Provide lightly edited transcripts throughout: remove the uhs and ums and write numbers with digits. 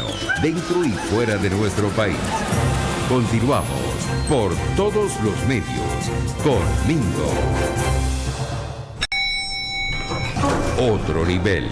venezolano, dentro y fuera de nuestro país. Continuamos por todos los medios con Mingo. Otro nivel.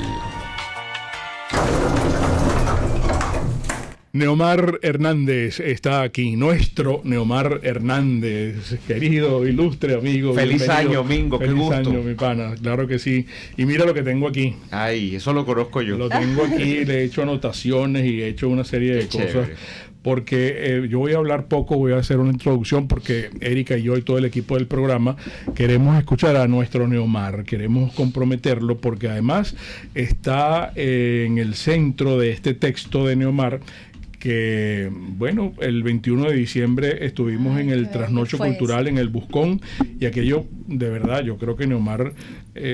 Neomar Hernández está aquí, nuestro Neomar Hernández, querido, ilustre amigo. Feliz bienvenido. año, Mingo, qué Feliz gusto. año, mi pana, claro que sí. Y mira lo que tengo aquí. Ay, eso lo conozco yo. Lo tengo aquí, le he hecho anotaciones y he hecho una serie de Qué cosas. chévere. Porque yo voy a hablar poco, voy a hacer una introducción porque Erika y yo y todo el equipo del programa queremos escuchar a nuestro Neomar, queremos comprometerlo porque además está en el centro de este texto de Neomar que, bueno, el 21 de diciembre estuvimos en el Trasnocho Cultural en el Buscón y aquello, de verdad, yo creo que Neomar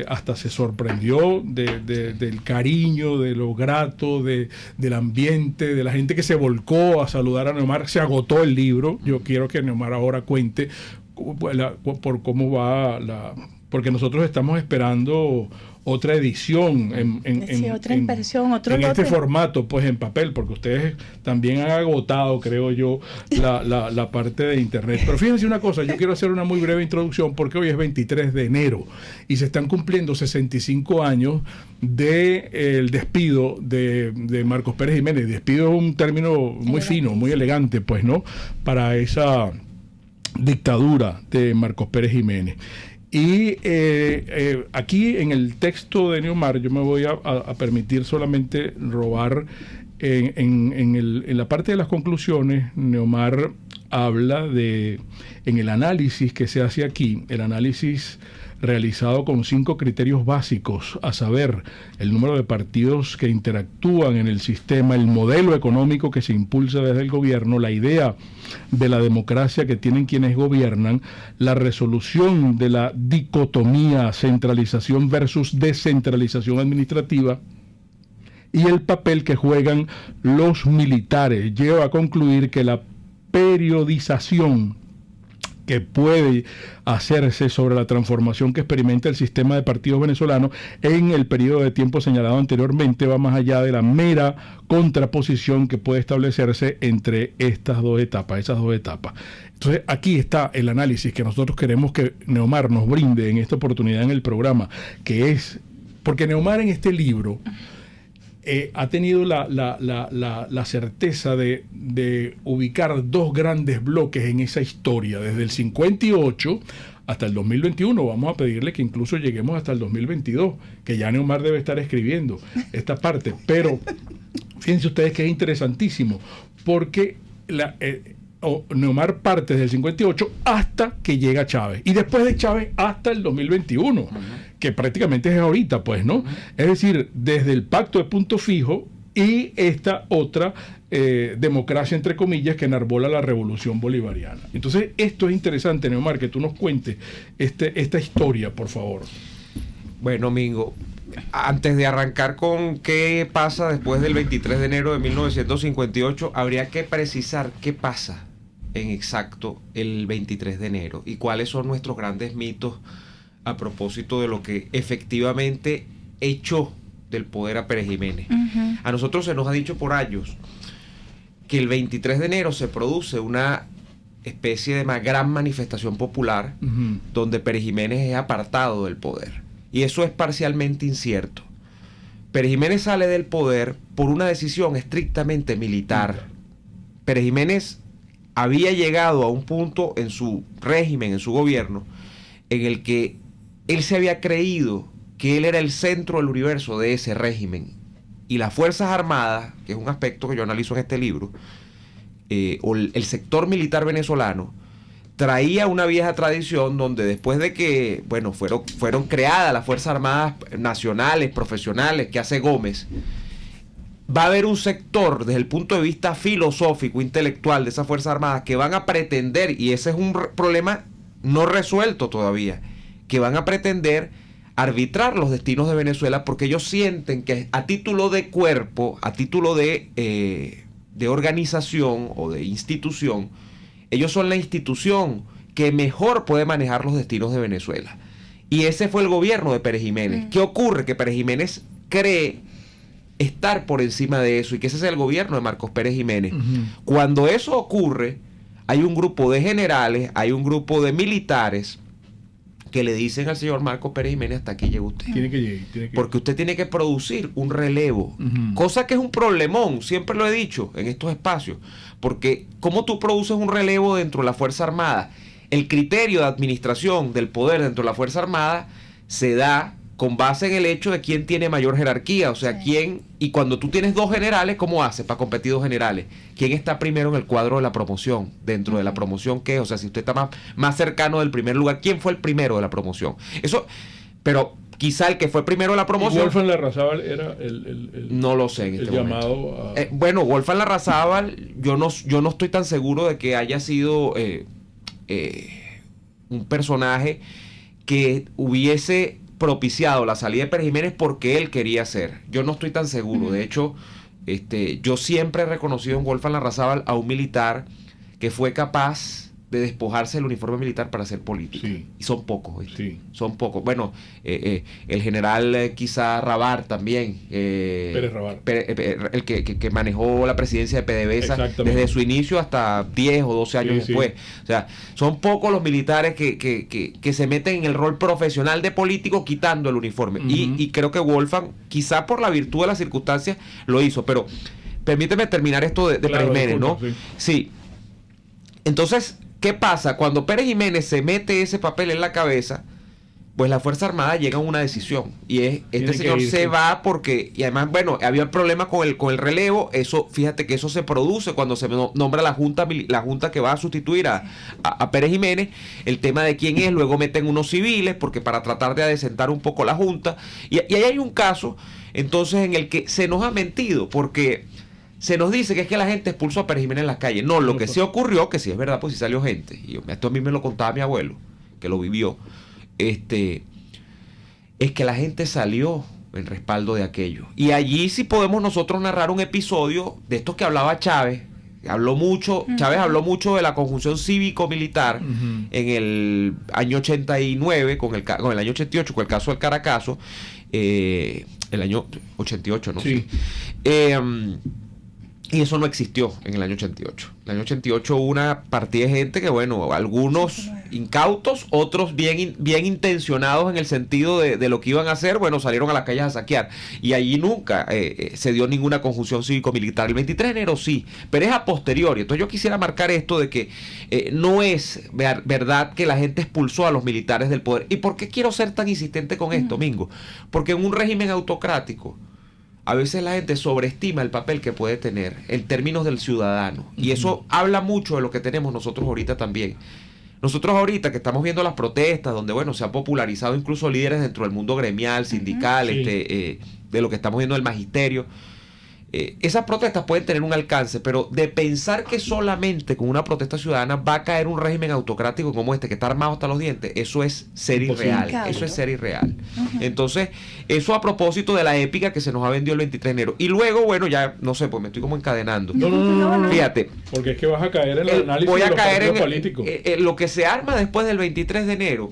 hasta se sorprendió del cariño, de lo grato, del ambiente, de la gente que se volcó a saludar a Neomar. Se agotó el libro. Yo quiero que Neomar ahora cuente por cómo va porque nosotros estamos esperando otra edición otra impresión, otro en lote. este formato, pues en papel, porque ustedes también han agotado, creo yo, la parte de internet. Pero fíjense una cosa, yo quiero hacer una muy breve introducción porque hoy es 23 de enero y se están cumpliendo 65 años del despido de Marcos Pérez Jiménez. Despido es un término muy fino, muy elegante, pues, ¿no? Para esa dictadura de Marcos Pérez Jiménez. Y aquí en el texto de Neomar yo me voy a permitir solamente robar en la parte de las conclusiones. Neomar habla en el análisis que se hace aquí, el análisis realizado con 5 criterios básicos, a saber, el número de partidos que interactúan en el sistema, el modelo económico que se impulsa desde el gobierno, la idea de la democracia que tienen quienes gobiernan, la resolución de la dicotomía centralización versus descentralización administrativa y el papel que juegan los militares. Lleva a concluir que la periodización que puede hacerse sobre la transformación que experimenta el sistema de partidos venezolanos en el periodo de tiempo señalado anteriormente va más allá de la mera contraposición que puede establecerse entre esas dos etapas. Entonces aquí está el análisis que nosotros queremos que Neomar nos brinde en esta oportunidad en el programa, que es, porque Neomar en este libro ha tenido la certeza de ubicar 2 grandes bloques en esa historia, desde el 58 hasta el 2021. Vamos a pedirle que incluso lleguemos hasta el 2022, que ya Neomar debe estar escribiendo esta parte. Pero fíjense ustedes que es interesantísimo, porque Neomar parte desde el 58 hasta que llega Chávez, y después de Chávez hasta el 2021, que prácticamente es ahorita, pues, ¿no? Es decir, desde el pacto de punto fijo y esta otra democracia, entre comillas, que enarbola la revolución bolivariana. Entonces, esto es interesante, Neomar, que tú nos cuentes esta historia, por favor. Bueno, Mingo, antes de arrancar con qué pasa después del 23 de enero de 1958, habría que precisar qué pasa en exacto el 23 de enero y cuáles son nuestros grandes mitos a propósito de lo que efectivamente echó del poder a Pérez Jiménez. Uh-huh. A nosotros se nos ha dicho por años que el 23 de enero se produce una especie de gran manifestación popular donde Pérez Jiménez es apartado del poder. Y eso es parcialmente incierto. Pérez Jiménez sale del poder por una decisión estrictamente militar. Pérez Jiménez había llegado a un punto en su régimen, en su gobierno, en el que él se había creído que él era el centro del universo de ese régimen. Y las Fuerzas Armadas, que es un aspecto que yo analizo en este libro, o el sector militar venezolano, traía una vieja tradición donde después de que, bueno, fueron creadas las Fuerzas Armadas nacionales, profesionales, que hace Gómez, va a haber un sector desde el punto de vista filosófico, intelectual de esas Fuerzas Armadas que van a pretender, y ese es un problema no resuelto todavía, que van a pretender arbitrar los destinos de Venezuela porque ellos sienten que a título de cuerpo, a título de organización o de institución, ellos son la institución que mejor puede manejar los destinos de Venezuela. Y ese fue el gobierno de Pérez Jiménez. ¿Qué ocurre? Que Pérez Jiménez cree estar por encima de eso y que ese sea el gobierno de Marcos Pérez Jiménez. Cuando eso ocurre, hay un grupo de generales, hay un grupo de militares que le dicen al señor Marcos Pérez Jiménez: hasta aquí llega usted. Tiene que llegar. Porque usted tiene que producir un relevo. Cosa que es un problemón, siempre lo he dicho en estos espacios. Porque ¿cómo tú produces un relevo dentro de la Fuerza Armada? El criterio de administración del poder dentro de la Fuerza Armada se da con base en el hecho de quién tiene mayor jerarquía, o sea, quién, y cuando tú tienes dos generales, ¿cómo haces para competir dos generales? ¿Quién está primero en el cuadro de la promoción? Dentro de la promoción, ¿qué? O sea, si usted está más cercano del primer lugar, ¿quién fue el primero de la promoción? Eso, pero quizá el que fue primero de la promoción... ¿Wolfgang Larrazábal era el no lo sé en este llamado momento. Bueno, Wolfgang Larrazábal, yo no estoy tan seguro de que haya sido un personaje que hubiese propiciado la salida de Pérez Jiménez porque él quería ser. Yo no estoy tan seguro. De hecho, yo siempre he reconocido en Wolfgang Larrazábal a un militar que fue capaz de despojarse del uniforme militar para hacer política. Sí. Y son pocos. Sí. Son pocos. Bueno, el general quizá Rabar también. Pérez Rabar. El que manejó la presidencia de PDVSA desde su inicio hasta 10 o 12 años después. O sea, son pocos los militares que se meten en el rol profesional de político quitando el uniforme. Y creo que Wolfgang, quizá por la virtud de las circunstancias, lo hizo. Pero permíteme terminar esto de Pérez Jiménez, ¿no? Sí. Entonces, ¿qué pasa? Cuando Pérez Jiménez se mete ese papel en la cabeza, pues la Fuerza Armada llega a una decisión. Y es, este señor se va porque, y además, bueno, había problemas con el relevo. Eso, fíjate que eso se produce cuando se nombra la junta que va a sustituir a Pérez Jiménez. El tema de quién es, luego meten unos civiles, porque para tratar de adecentar un poco la junta. Y ahí hay un caso, entonces, en el que se nos ha mentido, porque se nos dice que es que la gente expulsó a Pérez Jiménez en las calles. No, lo que sí ocurrió, que sí es verdad, pues sí salió gente. Y esto a mí me lo contaba mi abuelo, que lo vivió. Es que la gente salió en respaldo de aquello. Y allí sí podemos nosotros narrar un episodio de estos que hablaba Chávez. Chávez habló mucho de la conjunción cívico-militar en el año 89, con el año 88, con el caso del Caracazo. El año 88, ¿no? Sí. Y eso no existió en el año 88. En el año 88 hubo una partida de gente que, bueno, algunos incautos, otros bien intencionados en el sentido de lo que iban a hacer, bueno, salieron a las calles a saquear. Y allí nunca se dio ninguna conjunción cívico-militar. El 23 de enero sí, pero es a posteriori. Entonces yo quisiera marcar esto de que no es verdad que la gente expulsó a los militares del poder. ¿Y por qué quiero ser tan insistente con esto, Mingo? Porque en un régimen autocrático, a veces la gente sobreestima el papel que puede tener en términos del ciudadano. Y eso habla mucho de lo que tenemos nosotros ahorita también. Nosotros ahorita que estamos viendo las protestas, donde, bueno, se han popularizado incluso líderes dentro del mundo gremial, sindical, de lo que estamos viendo del magisterio. Esas protestas pueden tener un alcance, pero de pensar que solamente con una protesta ciudadana va a caer un régimen autocrático como este, que está armado hasta los dientes, eso es ser irreal. Eso es ser irreal. Entonces, eso a propósito de la épica que se nos ha vendido el 23 de enero. Y luego, bueno, ya, no sé, pues me estoy como encadenando. No. Fíjate. Porque es que vas a caer en el análisis voy a de los caer partidos políticos. Lo que se arma después del 23 de enero.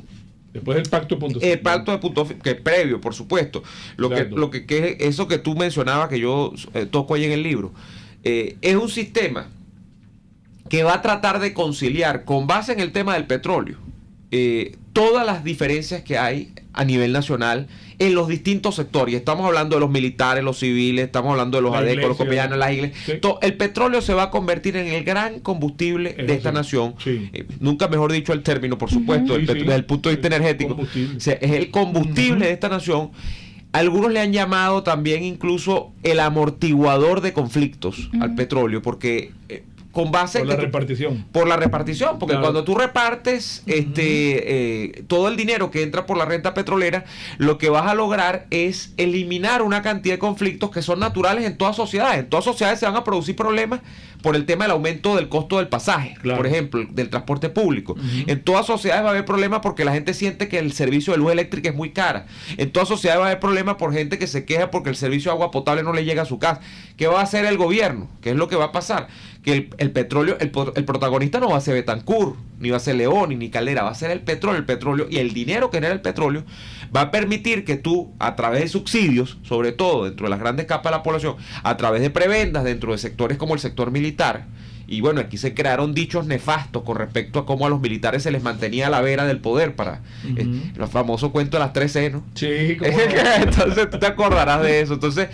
Después del pacto de punto El pacto de punto que es previo, por supuesto. Que eso que tú mencionabas, que yo toco ahí en el libro, es un sistema que va a tratar de conciliar, con base en el tema del petróleo, todas las diferencias que hay a nivel nacional en los distintos sectores. Estamos hablando de los militares, los civiles, estamos hablando de los adecos, los copellanos, las iglesias. Sí. El petróleo se va a convertir en el gran combustible de esta nación. Sí. Nunca mejor dicho el término, por supuesto, desde el punto de vista energético. O sea, es el combustible de esta nación. Algunos le han llamado también incluso el amortiguador de conflictos al petróleo, porque con base por la repartición. Por la repartición, porque cuando tú repartes todo el dinero que entra por la renta petrolera, lo que vas a lograr es eliminar una cantidad de conflictos que son naturales en todas sociedades. En todas sociedades se van a producir problemas por el tema del aumento del costo del pasaje, por ejemplo, del transporte público. En todas sociedades va a haber problemas porque la gente siente que el servicio de luz eléctrica es muy cara. En todas sociedades va a haber problemas por gente que se queja porque el servicio de agua potable no le llega a su casa. ¿Qué va a hacer el gobierno? ¿Qué es lo que va a pasar? Que el petróleo, el protagonista no va a ser Betancur, ni va a ser León, ni Caldera, va a ser el petróleo y el dinero que genera el petróleo va a permitir que tú, a través de subsidios, sobre todo dentro de las grandes capas de la población, a través de prebendas dentro de sectores como el sector militar, y bueno, aquí se crearon dichos nefastos con respecto a cómo a los militares se les mantenía a la vera del poder para el famoso cuento de las 3C, ¿no? Sí, ¿cómo no? Entonces tú te acordarás de eso. Entonces,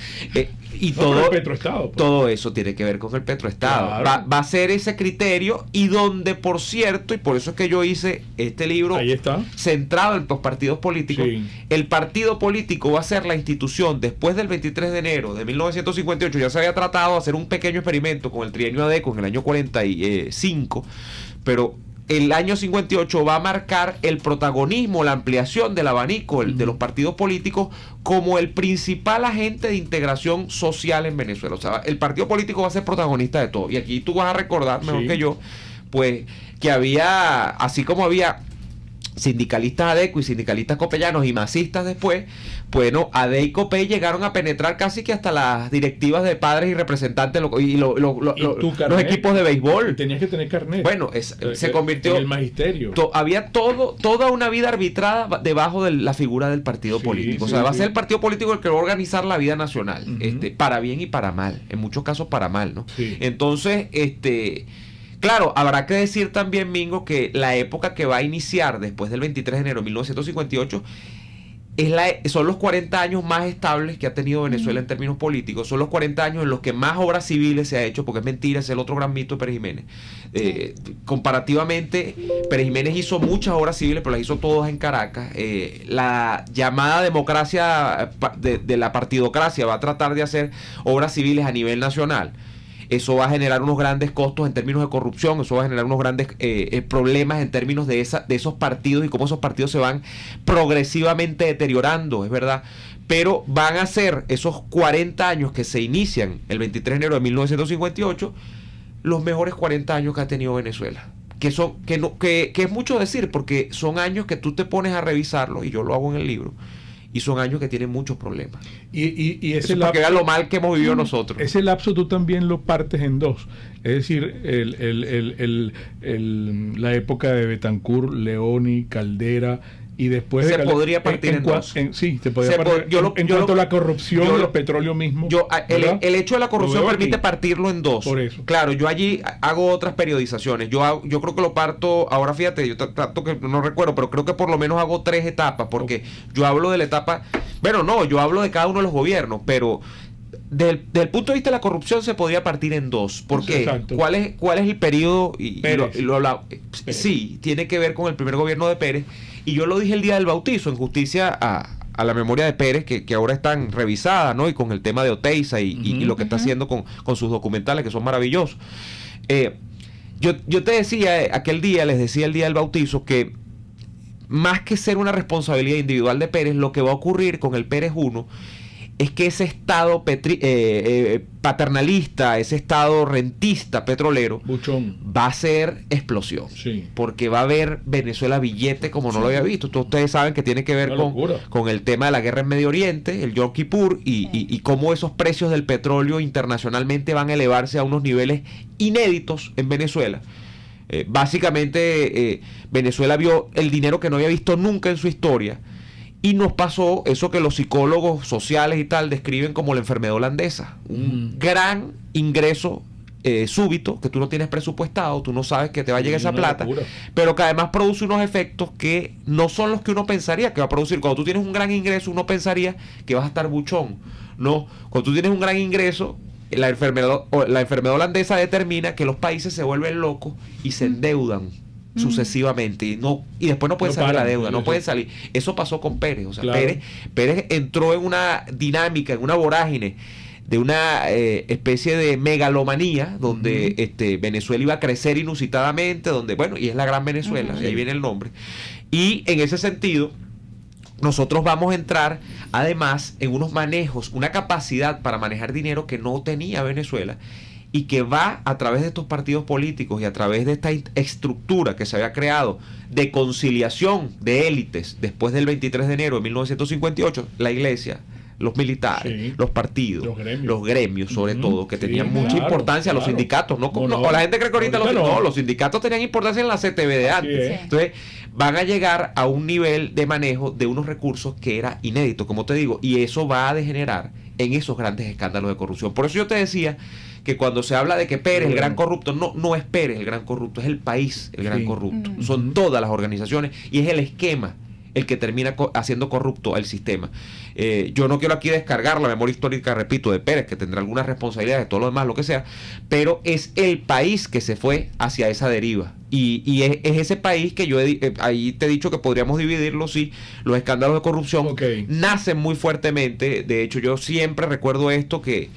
y todo, el Petroestado, pues. Todo eso tiene que ver con el Petroestado. Claro. Va a ser ese criterio, y donde, por cierto, y por eso es que yo hice este libro Ahí está. centrado en los partidos políticos, Sí. el partido político va a ser la institución después del 23 de enero de 1958. Ya se había tratado de hacer un pequeño experimento con el trienio ADECO en el año 45, pero el año 58 va a marcar el protagonismo, la ampliación del abanico de los partidos políticos como el principal agente de integración social en Venezuela. O sea, el partido político va a ser protagonista de todo. Y aquí tú vas a recordar mejor que yo, pues, que había, así como había sindicalistas ADECO y sindicalistas copellanos y masistas después, bueno, ADE y COPEI llegaron a penetrar casi que hasta las directivas de padres y representantes y los equipos de béisbol. Tenías que tener carnet. Bueno, se convirtió en el magisterio. Había toda una vida arbitrada debajo de la figura del partido político. O sea, va a ser el partido político el que va a organizar la vida nacional, para bien y para mal, en muchos casos para mal, ¿no? Sí. Entonces, claro, habrá que decir también, Mingo, que la época que va a iniciar después del 23 de enero de 1958 son los 40 años más estables que ha tenido Venezuela en términos políticos. Son los 40 años en los que más obras civiles se ha hecho, porque es mentira, es el otro gran mito de Pérez Jiménez. Comparativamente, Pérez Jiménez hizo muchas obras civiles, pero las hizo todas en Caracas. La llamada democracia de la partidocracia va a tratar de hacer obras civiles a nivel nacional. Eso va a generar unos grandes costos en términos de corrupción, eso va a generar unos grandes problemas en términos de esos partidos y cómo esos partidos se van progresivamente deteriorando, es verdad. Pero van a ser esos 40 años que se inician el 23 de enero de 1958 los mejores 40 años que ha tenido Venezuela. Que es mucho decir, porque son años que tú te pones a revisarlos, y yo lo hago en el libro, y son años que tienen muchos problemas. Y ese lapso, para que vean lo mal que hemos vivido nosotros. Ese lapso tú también lo partes en dos. Es decir, la época de Betancur, Leoni, Caldera, y después se podría partir en dos. Sí, se podría partir. En cuanto a la corrupción y los petróleos mismos. El hecho de la corrupción permite partirlo en dos. Por eso. Claro, yo allí hago otras periodizaciones. Yo creo que lo parto, ahora fíjate, yo trato que no recuerdo, pero creo que por lo menos hago 3 etapas, porque yo hablo de la etapa, yo hablo de cada uno de los gobiernos, pero del punto de vista de la corrupción se podría partir en dos. ¿Por qué? Exacto. ¿Cuál es el periodo? Lo hablaba. Pérez. Sí, tiene que ver con el primer gobierno de Pérez. Y yo lo dije el día del bautizo, en justicia a la memoria de Pérez, que ahora están revisadas, ¿no? Y con el tema de Oteiza y lo que está haciendo con sus documentales, que son maravillosos. Yo te decía aquel día, les decía el día del bautizo, que más que ser una responsabilidad individual de Pérez, lo que va a ocurrir con el Pérez 1 es que ese estado paternalista, ese estado rentista petrolero, Buchón, va a ser explosión. Sí. Porque va a haber Venezuela billete como no lo había visto. Ustedes saben que tiene que ver con el tema de la guerra en Medio Oriente, el Yom Kippur, y cómo esos precios del petróleo internacionalmente van a elevarse a unos niveles inéditos en Venezuela. Básicamente, Venezuela vio el dinero que no había visto nunca en su historia. Y nos pasó eso que los psicólogos sociales y tal describen como la enfermedad holandesa. Un gran ingreso súbito que tú no tienes presupuestado, tú no sabes que te va a llegar esa plata, pero que además produce unos efectos que no son los que uno pensaría que va a producir. Cuando tú tienes un gran ingreso, uno pensaría que vas a estar buchón. No, cuando tú tienes un gran ingreso, la enfermedad holandesa determina que los países se vuelven locos y se endeudan sucesivamente y después no pueden salir de la deuda, no pueden salir. Eso pasó con Pérez. O sea, claro. Pérez entró en una dinámica, en una vorágine de una especie de megalomanía donde Venezuela iba a crecer inusitadamente, donde, y es la Gran Venezuela, de ahí viene el nombre. Y en ese sentido, nosotros vamos a entrar además en unos manejos, una capacidad para manejar dinero que no tenía Venezuela, y que va a través de estos partidos políticos y a través de esta estructura que se había creado de conciliación de élites después del 23 de enero de 1958, la Iglesia, los militares, Sí. los partidos, los gremios sobre todo, que tenían Sí, mucha claro, importancia, los claro. sindicatos, ¿no? No, O la gente cree que ahorita ahorita los sindicatos tenían importancia en la CTV de Así antes. es. Entonces, van a llegar a un nivel de manejo de unos recursos que era inédito, como te digo, y eso va a degenerar en esos grandes escándalos de corrupción. Por eso yo te decía que cuando se habla de que Pérez, el gran corrupto, no es Pérez el gran corrupto, es el país el gran Sí. corrupto. Son todas las organizaciones y es el esquema el que termina haciendo corrupto al sistema. Yo no quiero aquí descargar la memoria histórica, repito, de Pérez, que tendrá algunas responsabilidades, todo lo demás, lo que sea, pero es el país que se fue hacia esa deriva. Y es ese país que yo ahí te he dicho que podríamos dividirlo, sí. Los escándalos de corrupción nacen muy fuertemente. De hecho, yo siempre recuerdo esto, que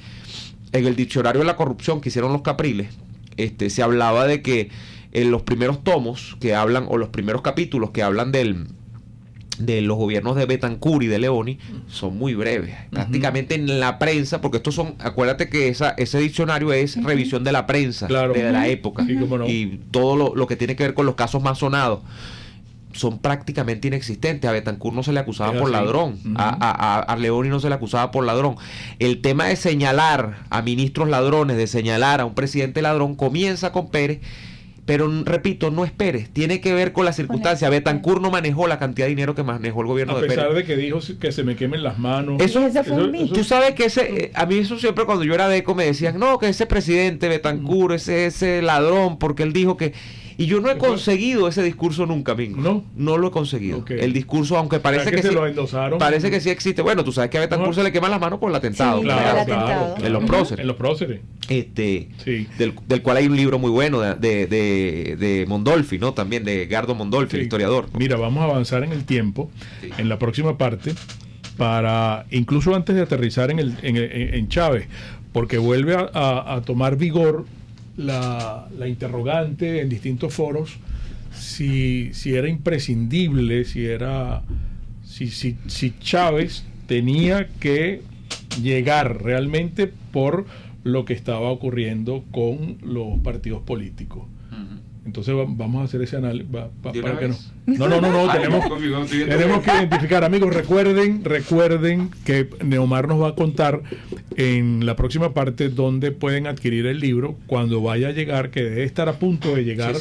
en el diccionario de la corrupción que hicieron los Capriles, se hablaba de que en los primeros tomos que hablan, o los primeros capítulos que hablan de los gobiernos de Betancur y de Leoni, son muy breves. Prácticamente en la prensa, porque estos son, acuérdate que ese diccionario es revisión de la prensa, de la época, Sí, cómo no. y todo lo que tiene que ver con los casos más sonados son prácticamente inexistentes. A Betancur no se le acusaba por ladrón, a Leoni no se le acusaba por ladrón. El tema de señalar a ministros ladrones, de señalar a un presidente ladrón, comienza con Pérez. Pero repito, no es Pérez, tiene que ver con la circunstancia. Betancur no manejó la cantidad de dinero que manejó el gobierno de Pérez. A pesar de que dijo que se me quemen las manos. Tú sabes que a mí eso siempre, cuando yo era deco, me decían, no, que ese presidente Betancur, ese ladrón, porque él dijo que... Y yo no he conseguido ese discurso nunca, Mingo. No lo he conseguido. El discurso, aunque parece que se sí, lo endosaron. parece que sí existe. Bueno, tú sabes que a Betancur se le queman las manos por el atentado. Sí, claro. En los próceres. En los próceres. Del cual hay un libro muy bueno de Mondolfi, ¿no? También de Gardo Mondolfi, el historiador. Mira, vamos a avanzar en el tiempo, en la próxima parte, para incluso antes de aterrizar en Chávez, porque vuelve a tomar vigor la interrogante en distintos foros si era imprescindible, si Chávez tenía que llegar realmente por lo que estaba ocurriendo con los partidos políticos. Entonces vamos a hacer ese análisis para que no tenemos que identificar. Amigos, recuerden que Neomar nos va a contar en la próxima parte dónde pueden adquirir el libro cuando vaya a llegar, que debe estar a punto de llegar.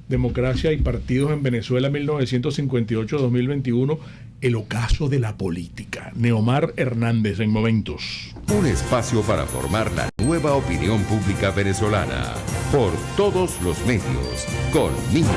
Democracia y partidos en Venezuela 1958-2021, el ocaso de la política. Neomar Hernández en momentos. Un espacio para formar la nueva opinión pública venezolana. Por todos los medios. Conmigo.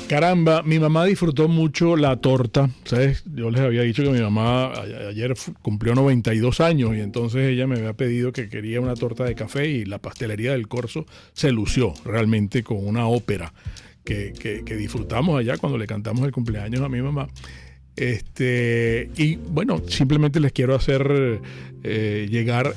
Caramba, mi mamá disfrutó mucho la torta, ¿sabes? Yo les había dicho que mi mamá ayer cumplió 92 años y entonces ella me había pedido que quería una torta de café y la pastelería del Corso se lució realmente con una ópera que disfrutamos allá cuando le cantamos el cumpleaños a mi mamá. Y bueno, simplemente les quiero hacer llegar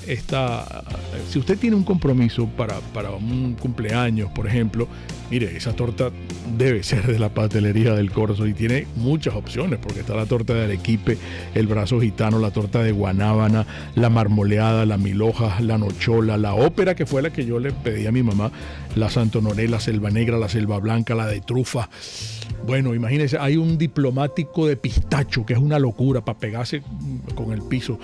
si usted tiene un compromiso para un cumpleaños, por ejemplo, mire, esa torta debe ser de la pastelería del Corso y tiene muchas opciones, porque está la torta de arequipe, el brazo gitano, la torta de guanábana, la marmoleada, la mil hojas, la nochola, la ópera, que fue la que yo le pedí a mi mamá, la Santonoré, la selva negra, la selva blanca, la de trufa. Bueno, imagínense, hay un diplomático de pistacho que es una locura para pegarse con el piso.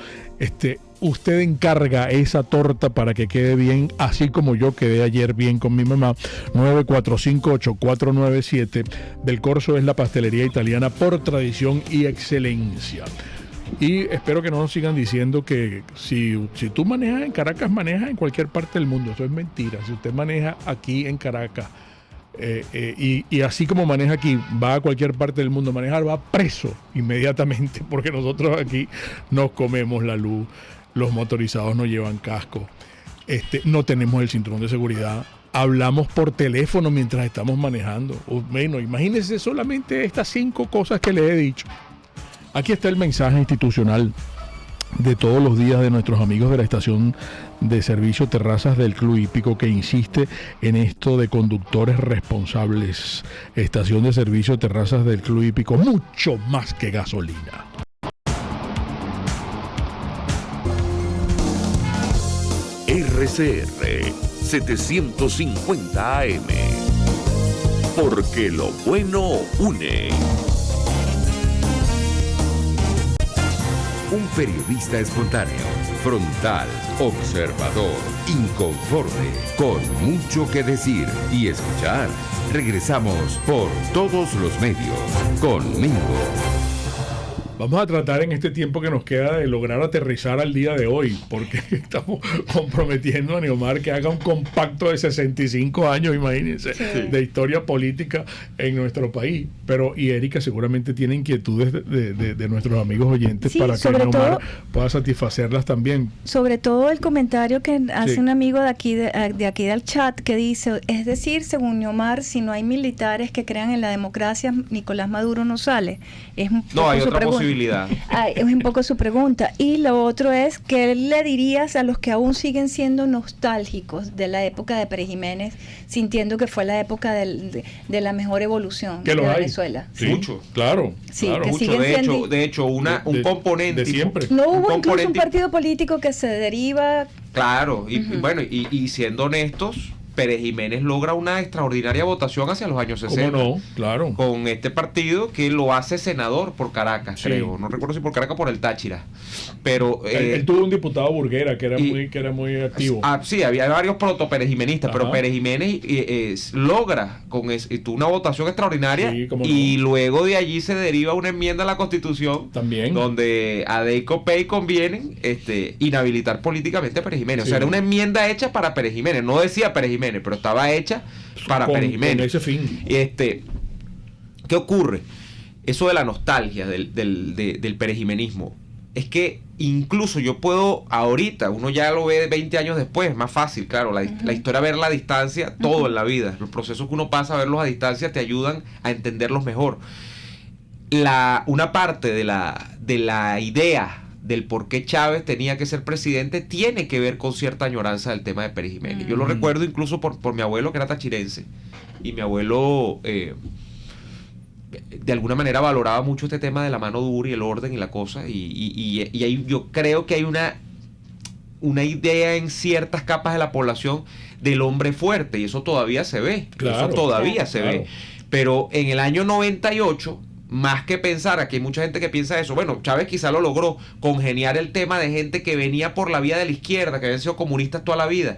Usted encarga esa torta para que quede bien, así como yo quedé ayer bien con mi mamá. 945-8497. Del Corso es la pastelería italiana por tradición y excelencia. Y espero que no nos sigan diciendo que si tú manejas en Caracas, manejas en cualquier parte del mundo. Eso es mentira. Si usted maneja aquí en Caracas, y así como maneja aquí, va a cualquier parte del mundo a manejar, va preso inmediatamente, porque nosotros aquí nos comemos la luz, los motorizados no llevan casco, no tenemos el cinturón de seguridad, hablamos por teléfono mientras estamos manejando. Bueno, imagínense solamente estas 5 cosas que le he dicho. Aquí está el mensaje institucional de todos los días de nuestros amigos de la estación de servicio Terrazas del Club Hípico, que insiste en esto de conductores responsables. Estación de servicio Terrazas del Club Hípico, mucho más que gasolina. RCR 750 AM, porque lo bueno une. Un periodista espontáneo, frontal, observador, inconforme, con mucho que decir y escuchar. Regresamos por Todos los Medios con Mingo. Vamos a tratar en este tiempo que nos queda de lograr aterrizar al día de hoy, porque estamos comprometiendo a Neomar que haga un compacto de 65 años, imagínense, de historia política en nuestro país. Pero, y Erika seguramente tiene inquietudes de nuestros amigos oyentes para que Neomar pueda satisfacerlas también. Sobre todo el comentario que hace un amigo de aquí del chat que dice, es decir, según Neomar, si no hay militares que crean en la democracia, Nicolás Maduro no sale. Es un poco hay su otra pregunta. Es un poco su pregunta. Y lo otro es, ¿qué le dirías a los que aún siguen siendo nostálgicos de la época de Pérez Jiménez, sintiendo que fue la época de la mejor evolución de Venezuela? Sí, mucho, claro. Sí, claro. que Mucho. De hecho, un componente. De siempre. No hubo incluso un partido político que se deriva. Claro, y bueno, y siendo honestos, Pérez Jiménez logra una extraordinaria votación hacia los años 60. ¿Cómo no? Claro. Con este partido que lo hace senador por Caracas, creo. No recuerdo si por Caracas o por el Táchira. Pero él tuvo un diputado Burguera que era muy activo. Sí, había varios proto-perejimenistas, pero Pérez Jiménez logra tuvo una votación extraordinaria y luego de allí se deriva una enmienda a la Constitución también donde a Deico Pey conviene inhabilitar políticamente a Pérez Jiménez. O sea, era una enmienda hecha para Pérez Jiménez. No decía Pérez Jiménez, pero estaba hecha para Pérez Jiménez. Con ese fin. ¿Qué ocurre? Eso de la nostalgia del perejimenismo es que incluso yo puedo ahorita, uno ya lo ve 20 años después, más fácil, claro, la historia, verla a distancia, todo en la vida, los procesos que uno pasa a verlos a distancia te ayudan a entenderlos mejor. Una parte de la idea del por qué Chávez tenía que ser presidente tiene que ver con cierta añoranza del tema de Pérez Jiménez. Yo lo recuerdo incluso por mi abuelo, que era tachirense, y mi abuelo de alguna manera valoraba mucho este tema de la mano dura y el orden y la cosa, y ahí yo creo que hay una idea en ciertas capas de la población del hombre fuerte, y eso todavía se ve, ve. Pero en el año 98, más que pensar, aquí hay mucha gente que piensa eso, bueno, Chávez quizá lo logró congeniar el tema de gente que venía por la vía de la izquierda, que habían sido comunistas toda la vida,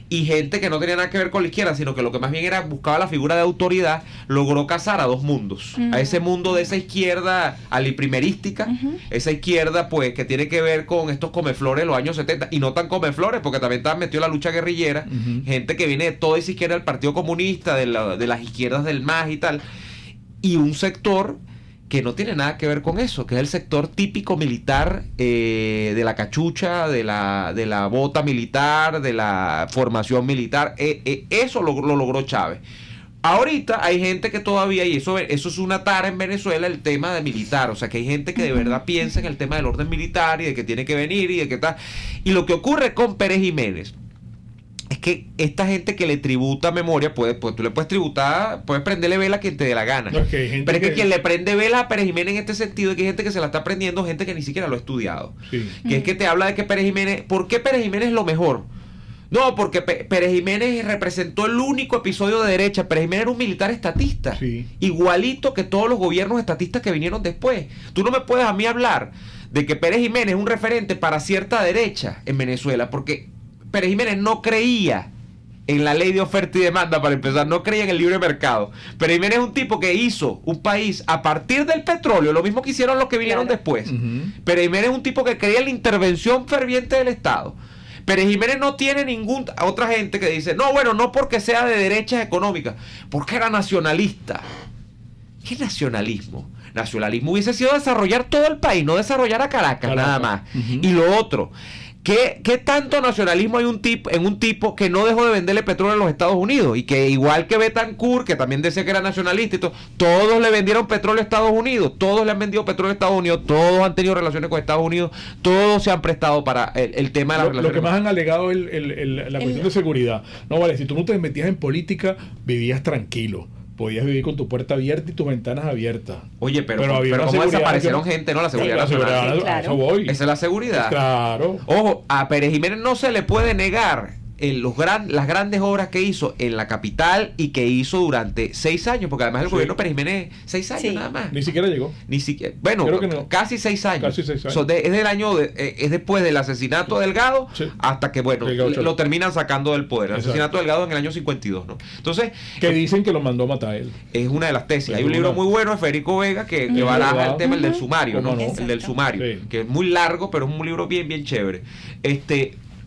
y gente que no tenía nada que ver con la izquierda, sino que lo que más bien era buscaba la figura de autoridad, logró casar a dos mundos. A ese mundo de esa izquierda aliprimerística, esa izquierda pues que tiene que ver con estos comeflores de los años 70, y no tan comeflores, porque también estaba metido en la lucha guerrillera, gente que viene de toda esa izquierda del Partido Comunista, de las izquierdas del MAS y tal, y un sector que no tiene nada que ver con eso, que es el sector típico militar, de la cachucha, de la bota militar, de la formación militar. Eso lo logró Chávez. Ahorita hay gente que todavía, y eso es una tara en Venezuela, el tema de militar. O sea, que hay gente que de verdad piensa en el tema del orden militar y de que tiene que venir y de que tal. Y lo que ocurre con Pérez Jiménez es que esta gente que le tributa memoria, pues tú le puedes tributar, puedes prenderle vela a quien te dé la gana. No, pero es que quien le prende vela a Pérez Jiménez en este sentido es que hay gente que se la está aprendiendo, gente que ni siquiera lo ha estudiado. Que es que te habla de que Pérez Jiménez, ¿por qué Pérez Jiménez es lo mejor? No, porque Pérez Jiménez representó el único episodio de derecha. Pérez Jiménez era un militar estatista, igualito que todos los gobiernos estatistas que vinieron después. Tú no me puedes a mí hablar de que Pérez Jiménez es un referente para cierta derecha en Venezuela, porque Pérez Jiménez no creía en la ley de oferta y demanda, para empezar, no creía en el libre mercado. Pérez Jiménez es un tipo que hizo un país a partir del petróleo, lo mismo que hicieron los que vinieron después. Pérez Jiménez es un tipo que creía en la intervención ferviente del Estado. Pérez Jiménez no tiene otra gente que dice, no, bueno, no porque sea de derechas económicas, porque era nacionalista. ¿Qué nacionalismo? Nacionalismo hubiese sido desarrollar todo el país, no desarrollar a Caracas. Nada más. Y lo otro, ¿qué tanto nacionalismo hay en un tipo que no dejó de venderle petróleo a los Estados Unidos? Y que igual que Betancourt, que también decía que era nacionalista y todo, todos le vendieron petróleo a Estados Unidos, todos le han vendido petróleo a Estados Unidos, todos han tenido relaciones con Estados Unidos, todos se han prestado para el tema de las relaciones. Lo que más han alegado es la cuestión de seguridad. No, vale, si tú no te metías en política, vivías tranquilo. Podías vivir con tu puerta abierta y tus ventanas abiertas. Oye, pero ¿cómo desaparecieron gente? No, la seguridad nacional. Claro. Esa es la seguridad. Claro. Ojo, a Pérez Jiménez no se le puede negar las grandes obras que hizo en la capital y que hizo durante 6 años, porque además el gobierno de Pérez Jiménez 6 años nada más. Ni siquiera llegó. Bueno, creo que no. casi 6 años. Casi 6 años. Es del año es después del asesinato de Delgado hasta que lo terminan sacando del poder. El asesinato de Delgado en el año 52, ¿no? Entonces, que dicen que lo mandó a matar él. Es una de las tesis. Hay un libro muy bueno de Federico Vega que baraja el tema, el del sumario, ¿no? El del sumario, que es muy largo, pero es un libro bien, bien chévere.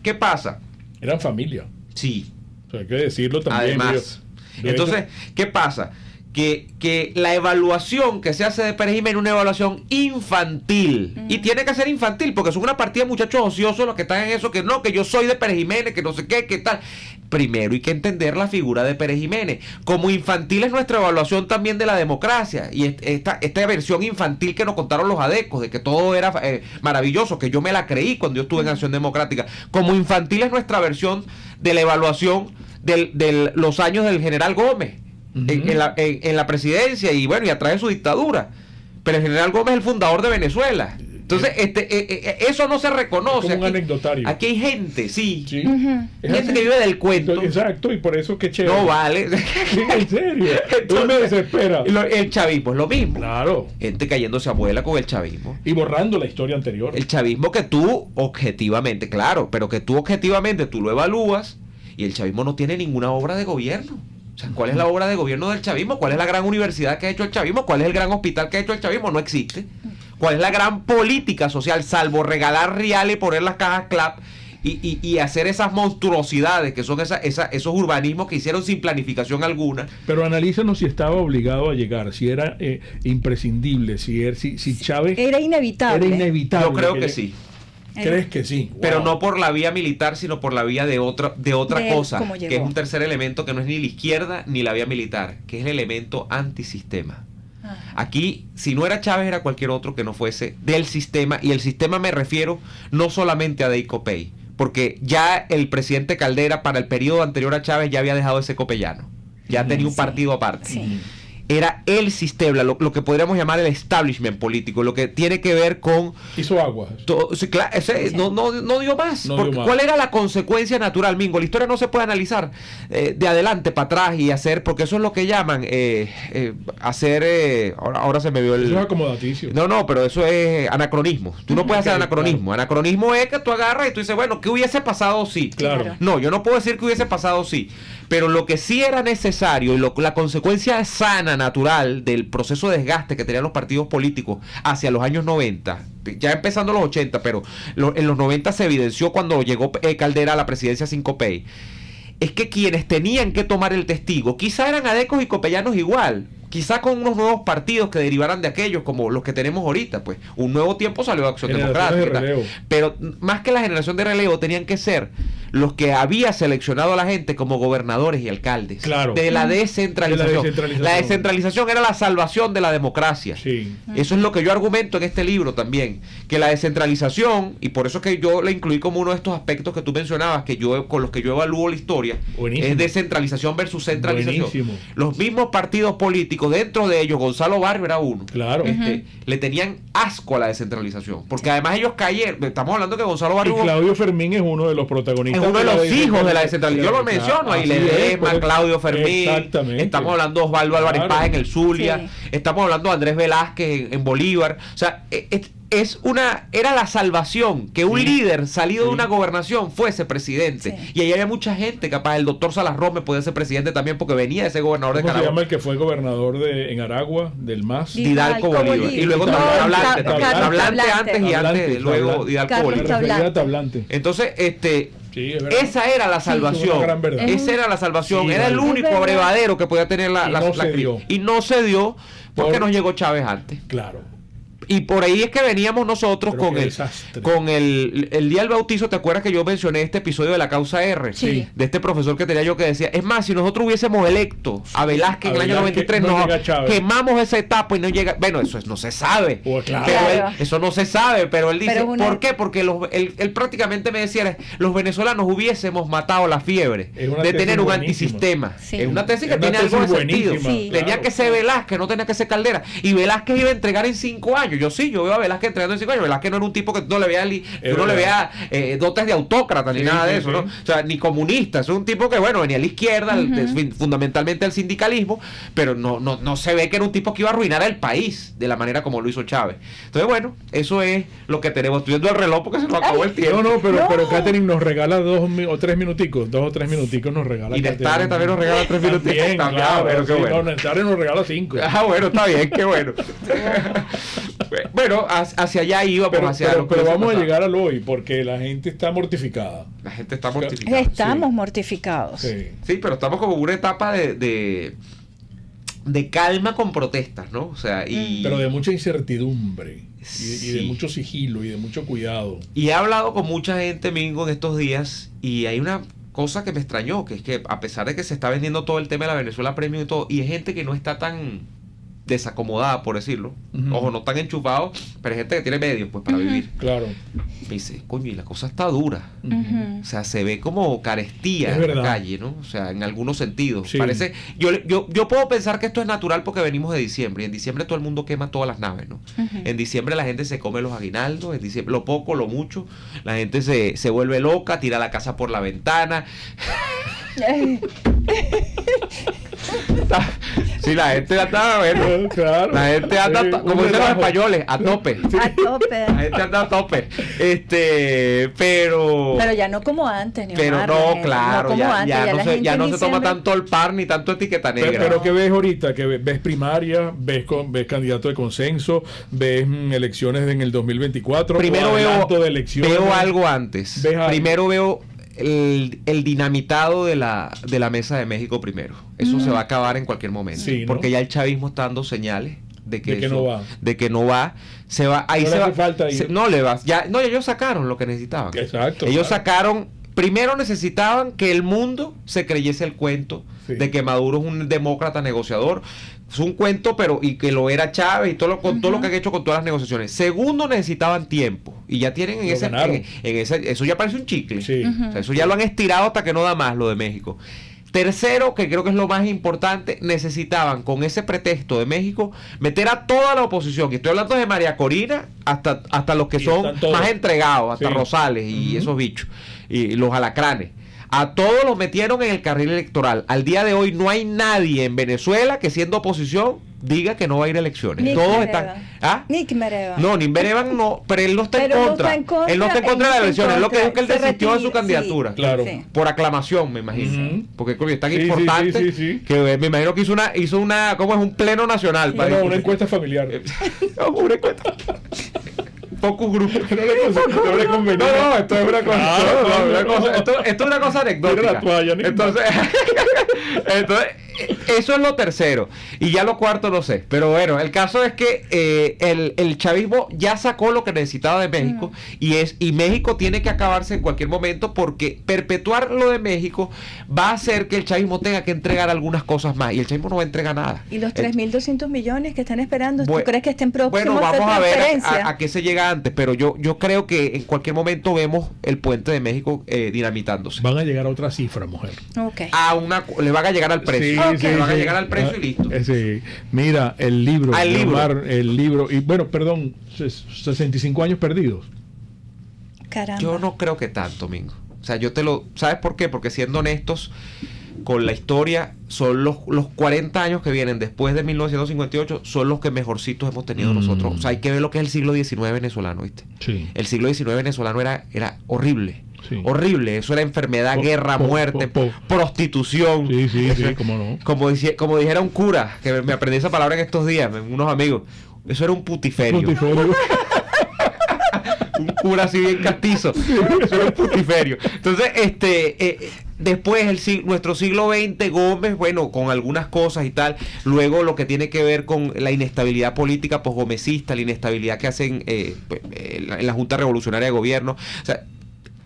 ¿Qué pasa? Eran familia. Sí. O sea, hay que decirlo también. Además. Entonces, ¿qué pasa? Que la evaluación que se hace de Pérez Jiménez es una evaluación infantil. Y tiene que ser infantil, porque son una partida de muchachos ociosos los que están en eso, que no, que yo soy de Pérez Jiménez, que no sé qué tal. Primero hay que entender la figura de Pérez Jiménez. Como infantil es nuestra evaluación también de la democracia. Y esta versión infantil que nos contaron los adecos, de que todo era maravilloso, que yo me la creí cuando yo estuve en Acción Democrática. Como infantil es nuestra versión de la evaluación de los años del general Gómez. En la presidencia y bueno, y a través de su dictadura. Pero el general Gómez es el fundador de Venezuela. Entonces, eso no se reconoce. Es como un anecdotario. Aquí hay gente, sí. Gente que vive del cuento. Exacto, y por eso que chévere. No vale. Sí, en serio. Entonces me desespera. El chavismo es lo mismo. Claro. Gente cayéndose abuela con el chavismo. Y borrando la historia anterior. El chavismo que tú objetivamente, claro, pero que tú objetivamente tú lo evalúas y el chavismo no tiene ninguna obra de gobierno. O sea, ¿cuál es la obra de gobierno del chavismo? ¿Cuál es la gran universidad que ha hecho el chavismo? ¿Cuál es el gran hospital que ha hecho el chavismo? No existe. ¿Cuál es la gran política social? Salvo regalar reales y poner las cajas clap y hacer esas monstruosidades que son esos urbanismos que hicieron sin planificación alguna. Pero analízanos si estaba obligado a llegar, si era imprescindible, si Chávez... Era inevitable. Era inevitable. Yo creo que sí. ¿Crees que sí? Wow. Pero no por la vía militar, sino por la vía de otra cosa, que es un tercer elemento que no es ni la izquierda ni la vía militar, que es el elemento antisistema. Aquí, si no era Chávez, era cualquier otro que no fuese del sistema, y el sistema me refiero no solamente a Dey Copey, porque ya el presidente Caldera, para el periodo anterior a Chávez, ya había dejado ese copeyano, ya tenía un partido aparte. Sí. Era el sistema, lo que podríamos llamar el establishment político, lo que tiene que ver con... Hizo agua. No dio más. ¿Cuál era la consecuencia natural, Mingo? La historia no se puede analizar de adelante para atrás y hacer, porque eso es lo que llaman hacer... ahora se me vio el... Eso es acomodaticio. No, pero eso es anacronismo. Tú no puedes hacer anacronismo. Claro. Anacronismo es que tú agarras y tú dices, bueno, ¿qué hubiese pasado si? Claro. No, yo no puedo decir que hubiese pasado si. Pero lo que sí era necesario y la consecuencia sana, natural del proceso de desgaste que tenían los partidos políticos hacia los años 90, ya empezando los 80, pero en los 90 se evidenció cuando llegó Caldera a la presidencia sin Copey, es que quienes tenían que tomar el testigo quizá eran adecos y copellanos igual, quizá con unos nuevos partidos que derivaran de aquellos como los que tenemos ahorita, pues un nuevo tiempo salió de Acción Democrática, pero más que la generación de relevo tenían que ser los que había seleccionado a la gente como gobernadores y alcaldes, claro, de la descentralización. La descentralización era la salvación de la democracia. Sí. Eso es lo que yo argumento en este libro también, que la descentralización, y por eso es que yo la incluí como uno de estos aspectos que tú mencionabas, con los que yo evalúo la historia. Buenísimo. Es descentralización versus centralización. Buenísimo. Los mismos partidos políticos, dentro de ellos Gonzalo Barrio era uno, claro, le tenían asco a la descentralización, porque además ellos cayeron, estamos hablando que Gonzalo Barrio... Y Claudio Fermín es uno de los protagonistas. Es uno de los hijos de la descentralización. Yo lo menciono ahí, Ledesma, Claudio Fermín. Exactamente. Estamos hablando de Osvaldo Álvarez Paz en el Zulia. Sí. Estamos hablando de Andrés Velázquez en Bolívar. O sea, era la salvación que un líder salido de una gobernación fuese presidente. Sí. Y ahí había mucha gente capaz. El doctor Salas Rome podía ser presidente también porque venía de ese gobernador de Caragua. ¿Cómo se llama el que fue gobernador en Aragua, del MAS? Didalgo Bolívar. Y luego Tablante antes y antes, luego Didalgo Bolívar. Entonces, sí, esa era la salvación. Esa era la salvación. Sí, era el único abrevadero que podía tener la Y no se dio porque nos llegó Chávez antes. Claro. Y por ahí es que veníamos nosotros con el día del bautizo. ¿Te acuerdas que yo mencioné este episodio de la causa R? Sí. De este profesor que tenía yo que decía, es más, si nosotros hubiésemos electo a Velázquez en el año 93, nos quemamos esa etapa y no llega... Bueno, eso no se sabe. Claro. Eso no se sabe, pero él dice, ¿por qué? Porque él prácticamente me decía, los venezolanos hubiésemos matado la fiebre de tener un antisistema. Sí. Es una tesis que tiene algo de sentido. Sí. Tenía que ser Velázquez, no tenía que ser Caldera. Y Velázquez iba a entregar en 5 años. yo veo a Velázquez entrenando en 5 años. Velázquez no era un tipo que no le vea, dotes de autócrata ni nada de eso, ¿no? O sea, ni comunista. Es un tipo que, bueno, venía a la izquierda, fundamentalmente al sindicalismo, pero no se ve que era un tipo que iba a arruinar al país de la manera como lo hizo Chávez. Entonces, bueno, eso es lo que tenemos. Estoy viendo el reloj porque se nos acabó el tiempo. Pero Catherine nos regala 2 o 3 minuticos nos regala. Y Nestare también nos regala 3 minuticos. También, claro, pero qué bueno. Nestare nos regala 5. Bueno, está bien, qué bueno. Bueno, hacia allá iba, pero vamos a llegar al hoy, porque la gente está mortificada. La gente está mortificada. Estamos mortificados. Sí, pero estamos como en una etapa de calma con protestas, ¿no? O sea, pero de mucha incertidumbre y de mucho sigilo y de mucho cuidado. Y he hablado con mucha gente, Mingo, en estos días, y hay una cosa que me extrañó, que es que a pesar de que se está vendiendo todo el tema de la Venezuela Premium y todo, y hay gente que no está tan desacomodada, por decirlo, ojo, no tan enchufado, pero hay gente que tiene medios pues para vivir. Claro. Me dice, coño, y la cosa está dura. O sea, se ve como carestía en la calle, ¿no? O sea, en algunos sentidos. Sí. Parece, yo puedo pensar que esto es natural porque venimos de diciembre, y en diciembre todo el mundo quema todas las naves, ¿no? En diciembre la gente se come los aguinaldos, en diciembre, lo poco, lo mucho, la gente se vuelve loca, tira la casa por la ventana. Sí, la gente anda, bueno, claro. La gente anda, como dicen los españoles, a tope. Sí. A tope. La gente anda a tope. Pero ya no como antes, ni pero no, claro, ya no se toma tanto el par ni tanto etiqueta negra. Pero ¿qué ves ahorita? Que ves primaria, ves candidato de consenso, ves elecciones en el 2024. Primero veo algo antes. Primero veo el dinamitado de la mesa de México primero. Eso se va a acabar en cualquier momento. Sí, ¿no? Porque ya el chavismo está dando señales de que no va. Se va. Ahí no se va. Falta ahí. No le va. Ya ellos sacaron lo que necesitaban. Exacto. Ellos sacaron. Primero necesitaban que el mundo se creyese el cuento de que Maduro es un demócrata negociador. Es un cuento, y que lo era Chávez y todo lo que han hecho con todas las negociaciones. Segundo, necesitaban tiempo. Y ya tienen eso ya parece un chicle. Sí. O sea, eso ya lo han estirado hasta que no da más, lo de México. Tercero, que creo que es lo más importante, necesitaban con ese pretexto de México meter a toda la oposición, y estoy hablando de María Corina hasta los que son más entregados, hasta Rosales y esos bichos, y los alacranes. A todos los metieron en el carril electoral. Al día de hoy no hay nadie en Venezuela que siendo oposición diga que no va a ir a elecciones. Todos están. Nick Merevan. No, Nick Merevan no, pero él no está en contra. Él no está en contra de la elección. Él lo que dijo es que él desistió de su candidatura. Claro. Por aclamación, me imagino. Porque es tan importante que me imagino que hizo una ¿cómo es? Un pleno nacional. Una encuesta familiar. Una encuesta. Focus group. No le convenía. No, esto es una cosa. Esto es una cosa anecdótica. Entonces, eso es lo tercero. Y ya lo cuarto no sé. Pero bueno, el caso es que el chavismo ya sacó lo que necesitaba de México. Y México tiene que acabarse en cualquier momento, porque perpetuar lo de México va a hacer que el chavismo tenga que entregar algunas cosas más. Y el chavismo no va a entregar nada. ¿Y los 3.200 millones que están esperando? ¿Tú crees que estén próximos? Bueno, vamos a ver a qué se llega antes. Pero yo creo que en cualquier momento vemos el puente de México dinamitándose. Van a llegar a otra cifra, mujer. Okay. Le van a llegar al precio. Le van a llegar al precio y listo. Sí. Mira, el libro. El libro. Y bueno, perdón, 65 años perdidos. Caramba. Yo no creo que tanto, Mingo. O sea, ¿sabes por qué? Porque siendo honestos con la historia, son los 40 años que vienen después de 1958 son los que mejorcitos hemos tenido nosotros. O sea, hay que ver lo que es el siglo XIX venezolano, ¿viste? Sí. El siglo XIX venezolano era horrible. Sí. Horrible, eso era enfermedad, guerra, muerte, prostitución. Sí, cómo no. Como dijera un cura, que me aprendí esa palabra en estos días, unos amigos, eso era un putiferio. Un cura así bien castizo. Eso era un putiferio. Entonces, después nuestro siglo XX, Gómez, bueno, con algunas cosas y tal. Luego lo que tiene que ver con la inestabilidad política posgomecista, la inestabilidad que hacen en la Junta Revolucionaria de Gobierno. O sea,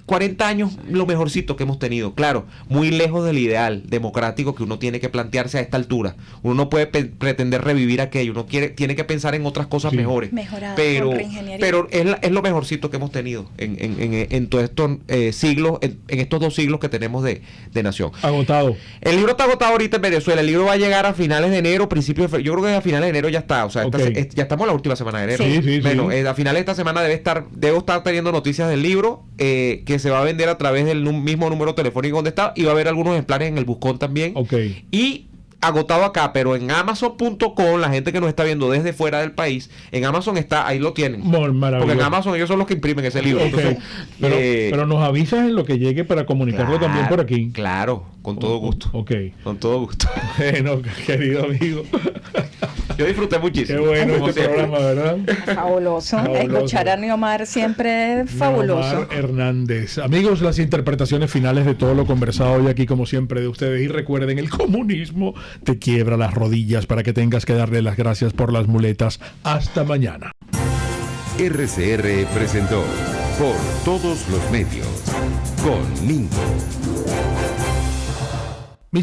40 años lo mejorcito que hemos tenido. Claro, muy lejos del ideal democrático que uno tiene que plantearse a esta altura. Uno no puede pretender revivir aquello. Uno tiene que pensar en otras cosas mejores. Mejorar, pero es lo mejorcito que hemos tenido en todos estos siglos, en estos 2 siglos que tenemos de nación. Agotado. El libro está agotado ahorita en Venezuela. El libro va a llegar a finales de enero, principios de febrero. Yo creo que a finales de enero ya está. O sea, ya estamos en la última semana de enero. Sí. Bueno, a finales de esta semana debo estar teniendo noticias del libro, que se va a vender a través del mismo número telefónico donde está, y va a haber algunos ejemplares en el Buscón también. Y agotado acá, pero en Amazon.com, la gente que nos está viendo desde fuera del país, en Amazon está, ahí lo tienen. Porque en Amazon ellos son los que imprimen ese libro. Entonces, pero nos avisas en lo que llegue para comunicarlo también por aquí. Claro, con todo gusto. Con todo gusto. Bueno, querido amigo. Yo disfruté muchísimo. Qué bueno este programa, ¿verdad? Fabuloso. Escuchar a Neomar siempre es fabuloso. Neomar Hernández. Amigos, las interpretaciones finales de todo lo conversado hoy aquí, como siempre, de ustedes. Y recuerden, el comunismo te quiebra las rodillas para que tengas que darle las gracias por las muletas. Hasta mañana. RCR presentó Por Todos los Medios con Mingo.